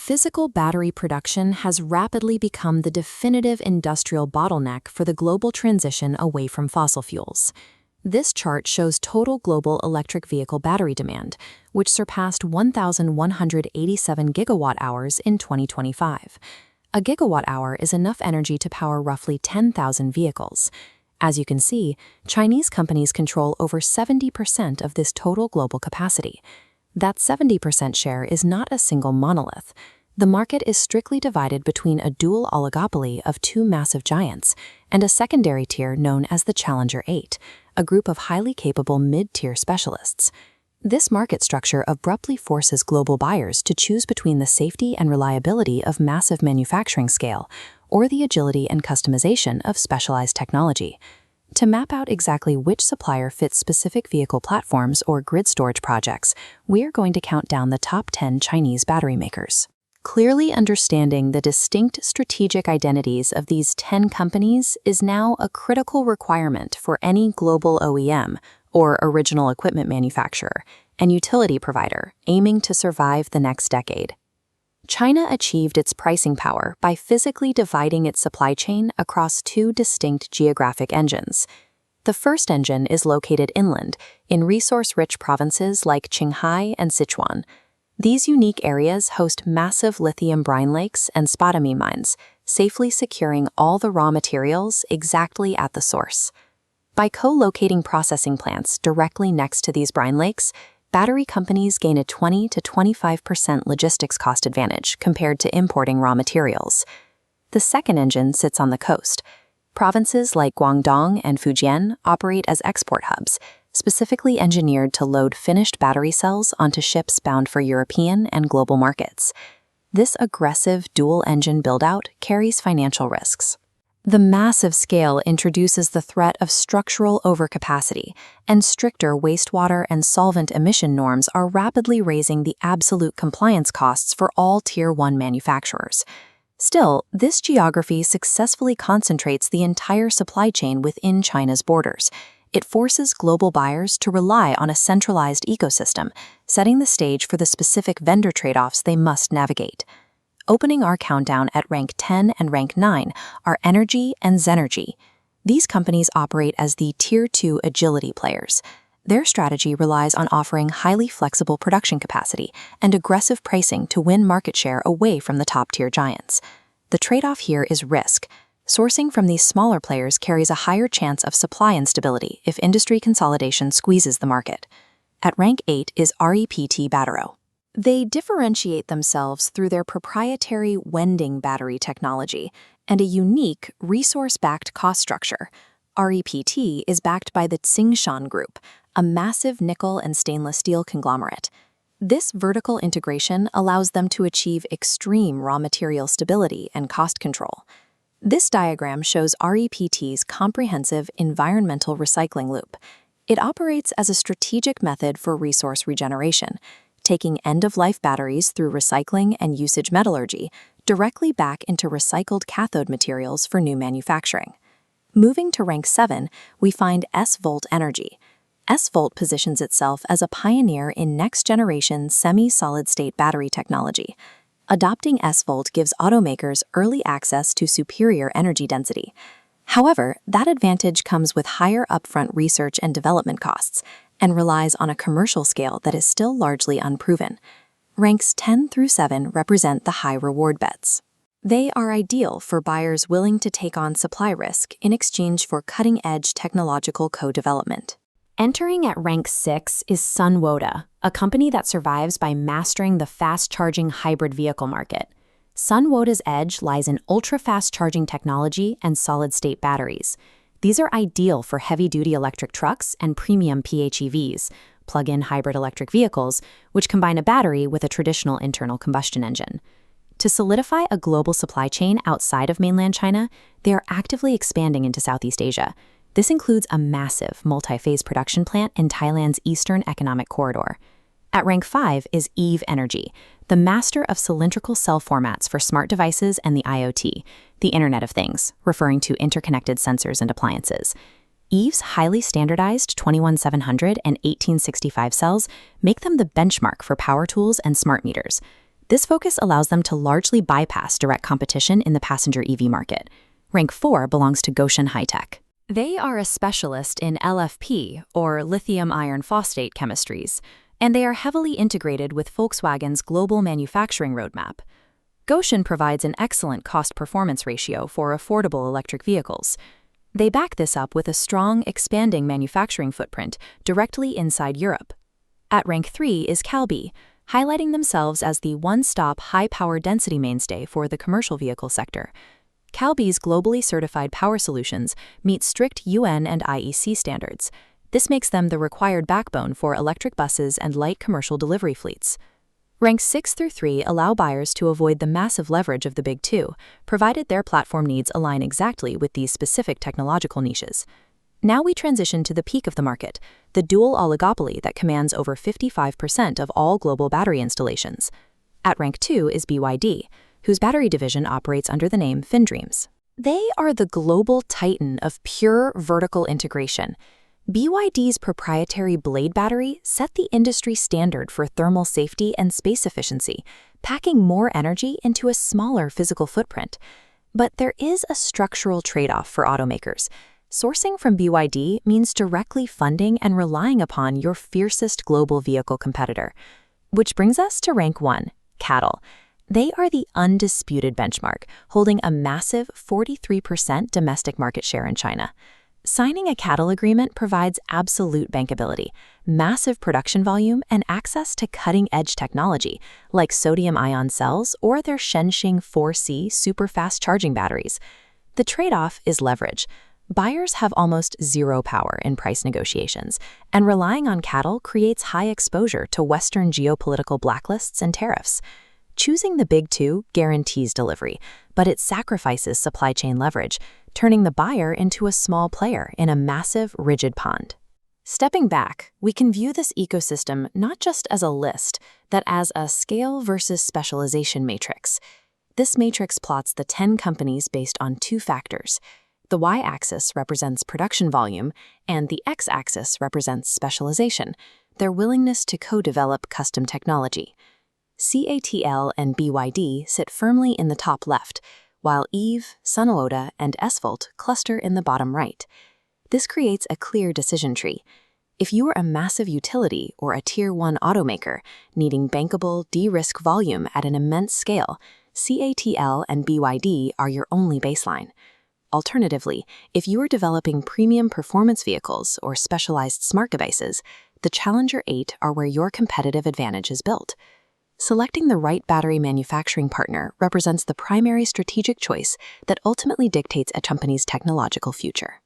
Physical battery production has rapidly become the definitive industrial bottleneck for the global transition away from fossil fuels. This chart shows total global electric vehicle battery demand, which surpassed 1,187 gigawatt-hours in 2025. A gigawatt-hour is enough energy to power roughly 10,000 vehicles. As you can see, Chinese companies control over 70% of this total global capacity. That 70% share is not a single monolith. The market is strictly divided between a dual oligopoly of two massive giants and a secondary tier known as the Challenger 8, a group of highly capable mid-tier specialists. This market structure abruptly forces global buyers to choose between the safety and reliability of massive manufacturing scale or the agility and customization of specialized technology. To map out exactly which supplier fits specific vehicle platforms or grid storage projects, we are going to count down the top 10 Chinese battery makers. Clearly understanding the distinct strategic identities of these 10 companies is now a critical requirement for any global OEM, or original equipment manufacturer, and utility provider aiming to survive the next decade. China achieved its pricing power by physically dividing its supply chain across two distinct geographic engines. The first engine is located inland, in resource-rich provinces like Qinghai and Sichuan. These unique areas host massive lithium brine lakes and spodumene mines, safely securing all the raw materials exactly at the source. By co-locating processing plants directly next to these brine lakes, battery companies gain a 20 to 25% logistics cost advantage compared to importing raw materials. The second engine sits on the coast. Provinces like Guangdong and Fujian operate as export hubs, specifically engineered to load finished battery cells onto ships bound for European and global markets. This aggressive dual-engine build-out carries financial risks. The massive scale introduces the threat of structural overcapacity, and stricter wastewater and solvent emission norms are rapidly raising the absolute compliance costs for all Tier 1 manufacturers. Still, this geography successfully concentrates the entire supply chain within China's borders. It forces global buyers to rely on a centralized ecosystem, setting the stage for the specific vendor trade-offs they must navigate. Opening our countdown at rank 10 and rank 9 are Energy and Zenergy. These companies operate as the Tier 2 agility players. Their strategy relies on offering highly flexible production capacity and aggressive pricing to win market share away from the top-tier giants. The trade-off here is risk. Sourcing from these smaller players carries a higher chance of supply instability if industry consolidation squeezes the market. At rank 8 is REPT Battery. They differentiate themselves through their proprietary wending battery technology and a unique resource-backed cost structure. REPT is backed by the Tsingshan Group, a massive nickel and stainless steel conglomerate. This vertical integration allows them to achieve extreme raw material stability and cost control. This diagram shows REPT's comprehensive environmental recycling loop. It operates as a strategic method for resource regeneration, taking end-of-life batteries through recycling and usage metallurgy directly back into recycled cathode materials for new manufacturing. Moving to rank 7, we find S-Volt Energy. S-Volt positions itself as a pioneer in next-generation semi-solid-state battery technology. Adopting S-Volt gives automakers early access to superior energy density. However, that advantage comes with higher upfront research and development costs, and relies on a commercial scale that is still largely unproven. Ranks 10 through 7 represent the high-reward bets. They are ideal for buyers willing to take on supply risk in exchange for cutting-edge technological co-development. Entering at rank 6 is Sunwoda, a company that survives by mastering the fast-charging hybrid vehicle market. Sunwoda's edge lies in ultra-fast charging technology and solid-state batteries. These are ideal for heavy-duty electric trucks and premium PHEVs, plug-in hybrid electric vehicles, which combine a battery with a traditional internal combustion engine. To solidify a global supply chain outside of mainland China, they are actively expanding into Southeast Asia. This includes a massive multi-phase production plant in Thailand's Eastern Economic Corridor. At rank 5 is Eve Energy, the master of cylindrical cell formats for smart devices and the IoT, the Internet of Things, referring to interconnected sensors and appliances. Eve's highly standardized 21700 and 1865 cells make them the benchmark for power tools and smart meters. This focus allows them to largely bypass direct competition in the passenger EV market. Rank 4 belongs to Goshen High-Tech. They are a specialist in LFP, or lithium iron phosphate chemistries, and they are heavily integrated with Volkswagen's global manufacturing roadmap. Goshen provides an excellent cost-performance ratio for affordable electric vehicles. They back this up with a strong, expanding manufacturing footprint directly inside Europe. At rank 3 is Calbee, highlighting themselves as the one-stop high-power density mainstay for the commercial vehicle sector. Calbee's globally certified power solutions meet strict UN and IEC standards. This makes them the required backbone for electric buses and light commercial delivery fleets. Ranks 6 through 3 allow buyers to avoid the massive leverage of the big two, provided their platform needs align exactly with these specific technological niches. Now we transition to the peak of the market, the dual oligopoly that commands over 55% of all global battery installations. At rank 2 is BYD, whose battery division operates under the name FinDreams. They are the global titan of pure vertical integration. BYD's proprietary blade battery set the industry standard for thermal safety and space efficiency, packing more energy into a smaller physical footprint. But there is a structural trade-off for automakers. Sourcing from BYD means directly funding and relying upon your fiercest global vehicle competitor. Which brings us to rank 1, CATL. They are the undisputed benchmark, holding a massive 43% domestic market share in China. Signing a CATL agreement provides absolute bankability, massive production volume, and access to cutting-edge technology, like sodium-ion cells or their Shenxing 4C super-fast charging batteries. The trade-off is leverage. Buyers have almost zero power in price negotiations, and relying on CATL creates high exposure to Western geopolitical blacklists and tariffs. Choosing the big two guarantees delivery, but it sacrifices supply chain leverage, turning the buyer into a small player in a massive, rigid pond. Stepping back, we can view this ecosystem not just as a list, but as a scale versus specialization matrix. This matrix plots the 10 companies based on 2 factors. The y-axis represents production volume, and the x-axis represents specialization, their willingness to co-develop custom technology. CATL and BYD sit firmly in the top left, while EVE, Sunwoda, and SVolt cluster in the bottom right. This creates a clear decision tree. If you are a massive utility or a Tier 1 automaker needing bankable, de-risk volume at an immense scale, CATL and BYD are your only baseline. Alternatively, if you are developing premium performance vehicles or specialized smart devices, the Challenger 8 are where your competitive advantage is built. Selecting the right battery manufacturing partner represents the primary strategic choice that ultimately dictates a company's technological future.